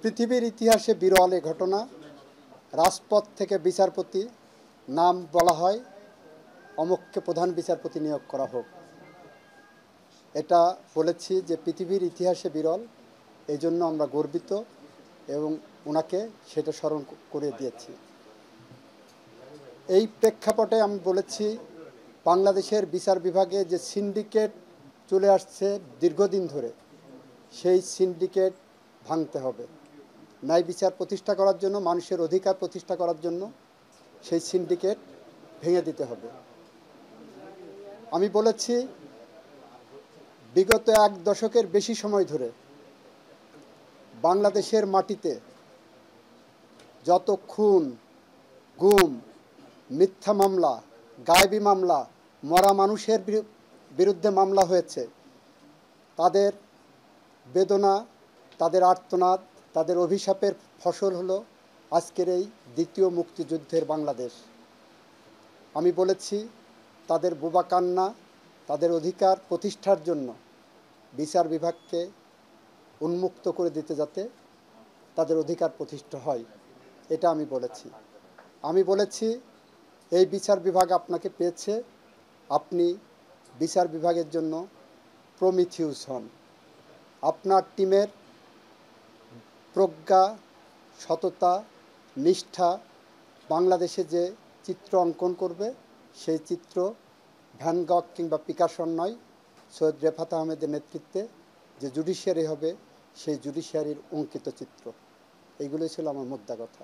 পৃথিবীর ইতিহাসে বিরল এ ঘটনা। রাজপথ থেকে বিচারপতি, নাম বলা হয় অমুককে প্রধান বিচারপতি নিয়োগ করা হোক। এটা বলেছি যে পৃথিবীর ইতিহাসে বিরল, এই জন্য আমরা গর্বিত এবং ওনাকে সেটা স্মরণ করে দিয়েছি। এই প্রেক্ষাপটে আমি বলেছি বাংলাদেশের বিচার বিভাগে যে সিন্ডিকেট চলে আসছে দীর্ঘদিন ধরে, সেই সিন্ডিকেট ভাঙতে হবে। ন্যায় বিচার প্রতিষ্ঠা করার জন্য, মানুষের অধিকার প্রতিষ্ঠা করার জন্য সেই সিন্ডিকেট ভেঙে দিতে হবে। আমি বলেছি বিগত এক দশকের বেশি সময় ধরে বাংলাদেশের মাটিতে যত খুন, গুম, মিথ্যা মামলা, গায়েবী মামলা, মরা মানুষের বিরুদ্ধে মামলা হয়েছে, তাদের বেদনা, তাদের আর্তনাদ, তাদের অভিশাপের ফসল হলো আজকের এই দ্বিতীয় মুক্তিযুদ্ধের বাংলাদেশ। আমি বলেছি তাদের বোবা কান্না, তাদের অধিকার প্রতিষ্ঠার জন্য বিচার বিভাগকে উন্মুক্ত করে দিতে, যাতে তাদের অধিকার প্রতিষ্ঠা হয়, এটা আমি বলেছি। আমি বলেছি এই বিচার বিভাগ আপনাকে পেয়েছে, আপনি বিচার বিভাগের জন্য প্রমিথিউস হন। আপনার টিমের প্রজ্ঞা, সততা, নিষ্ঠা বাংলাদেশে যে চিত্র অঙ্কন করবে, সেই চিত্র ভ্যান গগ কিংবা পিকাসোর নয়, সৈয়দ রেফাত আহমেদের নেতৃত্বে যে জুডিশিয়ারি হবে, সেই জুডিশিয়ারির অঙ্কিত চিত্র। এইগুলোই ছিল আমার মুদ্রা কথা।